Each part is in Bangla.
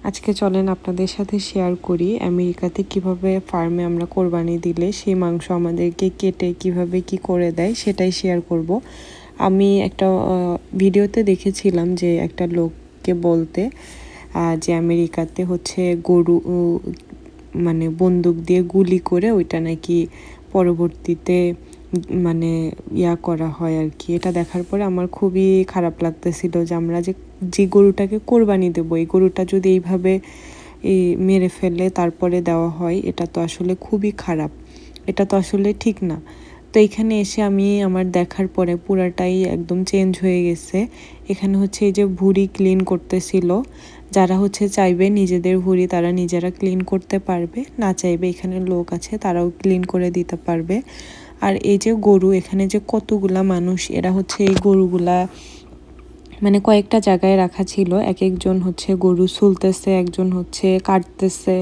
আজকে চলেন আপনাদের সাথে শেয়ার করি আমেরিকাতে কিভাবে ফার্মে আমরা কোরবানি দিলে সেই মাংস আমাদেরকে কেটে কিভাবে কি করে দেয় সেটাই শেয়ার করব। আমি একটা ভিডিওতে দেখেছিলাম যে একটা লোককে বলতে যে আমেরিকাতে হচ্ছে গরু মানে বন্দুক দিয়ে গুলি করে ওইটা নাকি পরবর্তীতে মানে করা হয় আর কি। এটা দেখার পরে আমার খুবই খারাপ লাগতেছিল যে আমরা যে গরুটাকে কোরবানি দেবো এই গরুটা যদি এইভাবে মেরে ফেলে তারপরে দেওয়া হয়, এটা তো আসলে খুবই খারাপ, এটা তো আসলে ঠিক না। তো এখানে এসে আমি আমার দেখার পরে পুরাটাই একদম চেঞ্জ হয়ে গেছে। এখানে হচ্ছে এই যে ভুঁড়ি ক্লিন করতেছিল, যারা হচ্ছে চাইবে নিজেদের ভুঁড়ি তারা নিজেরা ক্লিন করতে পারবে, না চাইবে এখানে লোক আছে তারাও ক্লিন করে দিতে পারবে। আর এই যে গরু, এখানে যে কতগুলা মানুষ, এরা হচ্ছে এই গরুগুলা মানে কয়েকটা জায়গায় রাখা ছিল, এক একজন হচ্ছে গরু ছুলতেছে, একজন হচ্ছে কাটতেছে,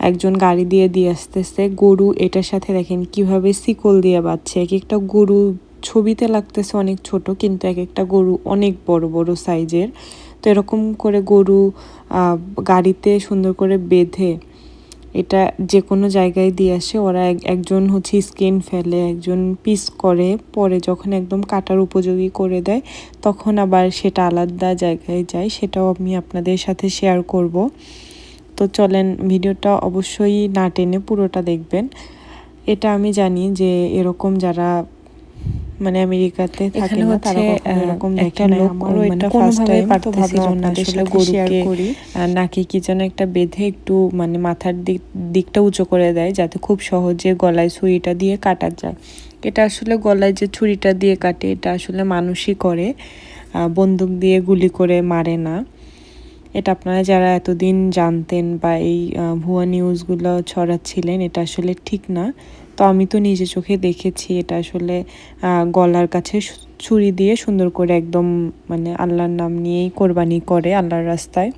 একজন গাড়ি দিয়ে দিয়ে আসতেছে। গরু এটার সাথে দেখেন কিভাবে শিকল দিয়ে বাঁধছে। এক একটা গরু ছবিতে লাগতেছে অনেক ছোট, কিন্তু এক একটা গরু অনেক বড় বড় সাইজের। তো এরকম করে গরু গাড়িতে সুন্দর করে বেঁধে এটা যে কোনো জায়গায় দিয়ে আসে। ওরা একজন হচ্ছে স্কিন ফেলে, একজন পিস করে, পরে যখন একদম কাটার উপযোগী করে দেয় তখন আবার সেটা আলাদা জায়গায় যায়, সেটাও আমি আপনাদের সাথে শেয়ার করব। তো চলেন ভিডিওটা অবশ্যই না টেনে পুরোটা দেখবেন। এটা আমি জানি যে এরকম যারা মানে আমেরিকাতে থাকে না তারা কখনো এরকম দেখে না। আমারও এটা ফার্স্ট টাইম, তো ভাবলাম আপনাদের সাথে শেয়ার করি। নাকি কি যেন একটা বেঁধে একটু মানে মাথার দিকটা উঁচু করে দেয় যাতে খুব সহজে গলায় ছুরিটা দিয়ে কাটা যায়। এটা আসলে গলায় যে ছুরিটা দিয়ে কাটে এটা আসলে মানুষই করে, বন্দুক দিয়ে গুলি করে মারে না। এটা আপনারা যারা এতদিন জানতেন বা এই ভুয়া নিউজগুলো ছড়াচ্ছিলেন, এটা আসলে ঠিক না। তো আমি তো নিজে চোখে দেখেছি এটা আসলে গলার কাছে ছুরি দিয়ে সুন্দর করে একদম মানে আল্লাহর নাম নিয়েই কোরবানি করে আল্লাহর রাস্তায়।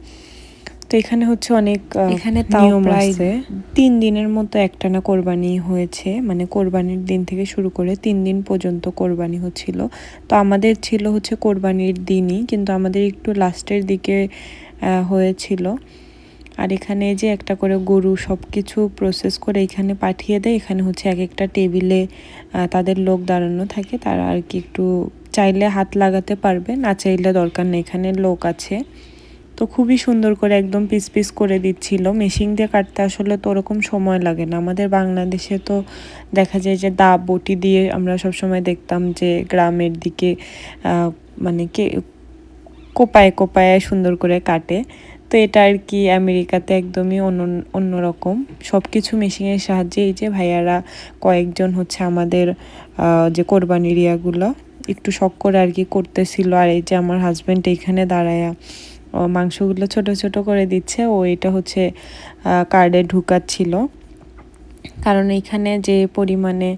তো এখানে হচ্ছে অনেক এখানে নিয়ম আছে। 3 দিনের মতো একটানা কোরবানি হয়েছে, মানে কোরবানির দিন থেকে শুরু করে 3 দিন পর্যন্ত কোরবানি হচ্ছিল। তো আমাদের ছিল হচ্ছে কোরবানির দিনই, কিন্তু আমাদের একটু লাস্টের দিকে হয়েছিল। আর এখানে যে একটা করে গরু সব কিছু প্রসেস করে এখানে পাঠিয়ে দেয়। এখানে হচ্ছে এক একটা টেবিলে তাদের লোক দাঁড়ানো থাকে, তারা আর কি একটু চাইলে হাত লাগাতে পারবে, না চাইলে দরকার নেই, এখানে লোক আছে। তো খুবই সুন্দর করে একদম পিস পিস করে দিচ্ছিল। মেশিন দিয়ে কাটতে আসলে তো ওরকম সময় লাগে না। আমাদের বাংলাদেশে তো দেখা যায় যে দা বটি দিয়ে আমরা সবসময় দেখতাম যে গ্রামের দিকে মানে কোপায় কোপায় সুন্দর করে কাটে। তো এটা আর কি আমেরিকাতে একদমই অন্যরকম, সব কিছু মেশিনের সাহায্যে। এই যে ভাইয়ারা কয়েকজন হচ্ছে আমাদের যে কোরবানির ইয়াগুলো একটু শখ করে আর কি করতেছিল। আর এই যে আমার হাজব্যান্ড এইখানে দাঁড়ায়া মাংসগুলো ছোট ছোট করে দিচ্ছে, ও এটা হচ্ছে কার্ডে ঢুকাচ্ছিল। কারণ এইখানে যে পরিমাণে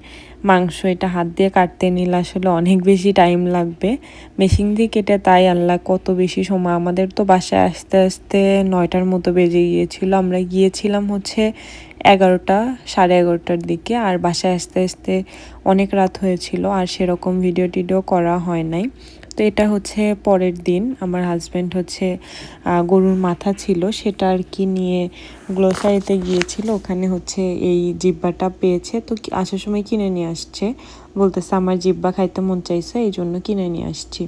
মাংস এটা হাত দিয়ে কাটতে নিলে আসলে অনেক বেশি টাইম লাগবে, মেশিন দিয়ে কেটে তাই আল্লাহ কত বেশি সময়। আমাদের তো বাসায় আস্তে আস্তে 9টার মতো বেজে গিয়েছিল। আমরা গিয়েছিলাম হচ্ছে 11টা, সাড়ে 11টার দিকে, আর বাসায় আস্তে আস্তে অনেক রাত হয়েছিল, আর সেরকম ভিডিও টিডিও করা হয় নাই। তো এটা হচ্ছে পরের দিন আমার হাজব্যান্ড হচ্ছে গরুর মাথা ছিল সেটা আর কি নিয়ে গ্লোসারিতে গিয়েছিল, ওখানে হচ্ছে এই জিব্বাটা পেয়েছে, তো আসার সময় কিনে নিয়ে আসছে। বলতেছে আমার জিব্বা খাইতে মন চাইছে এই জন্য কিনে নিয়ে আসছি।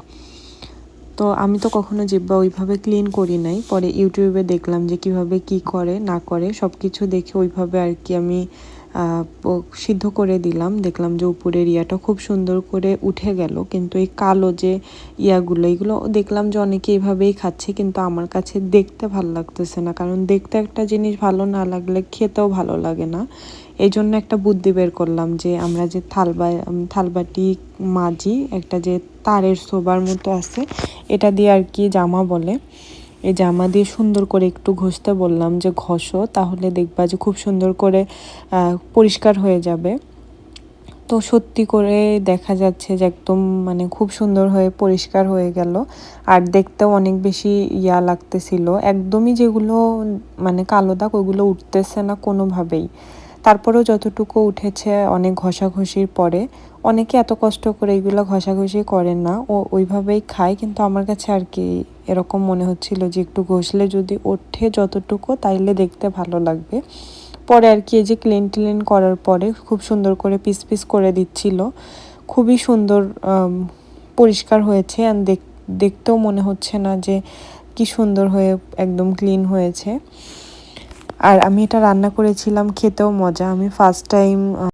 তো আমি তো কখনো জিব্বা ওইভাবে ক্লিন করি নাই, পরে ইউটিউবে দেখলাম যে কিভাবে কি করে না করে, সব কিছু দেখে ওইভাবে আর কি আমি সিদ্ধ করে দিলাম। দেখলাম যে উপরের ইয়াটা খুব সুন্দর করে উঠে গেল, কিন্তু এই কালো যে এগুলো দেখলাম যে অনেকে এইভাবেই খাচ্ছে, কিন্তু আমার কাছে দেখতে ভালো লাগতেছে না। কারণ দেখতে একটা জিনিস ভালো না লাগলে খেতেও ভালো লাগে না। এই জন্য একটা বুদ্ধি বের করলাম যে আমরা যে থালবাটি মাজি, একটা যে তারের সোবার মতো আছে, এটা দিয়ে আর কি জামা বলে, এই জামা দিয়ে সুন্দর করে একটু ঘষতে বললাম যে ঘষো, তাহলে দেখবা যে খুব সুন্দর করে পরিষ্কার হয়ে যাবে। তো সত্যি করে দেখা যাচ্ছে যে একদম মানে খুব সুন্দর হয়ে পরিষ্কার হয়ে গেল, আর দেখতেও অনেক বেশি লাগতেছিল। একদমই যেগুলো মানে কালো দাগ ওইগুলো উঠতেছে না কোনোভাবেই। তারপরেও যতটুকু উঠেছে অনেক ঘষাঘষির পরে। অনেকে এত কষ্ট করে এগুলো ঘষাঘষি করেন না, ও ওইভাবেই খায়, কিন্তু আমার কাছে আর কি এরকম মনে হচ্ছিল যে একটু ঘষলে যদি ওঠে যতটুকু তাইলে দেখতে ভালো লাগবে। পরে আর কি এই যে ক্লিন টিলিন করার পরে খুব সুন্দর করে পিস পিস করে দিচ্ছিল। খুবই সুন্দর পরিষ্কার হয়েছে, অ্যান্ড দেখতেও মনে হচ্ছে না যে কি সুন্দর হয়ে একদম ক্লিন হয়েছে। আর আমি এটা রান্না করেছিলাম, খেতেও মজা। আমি ফার্স্ট টাইম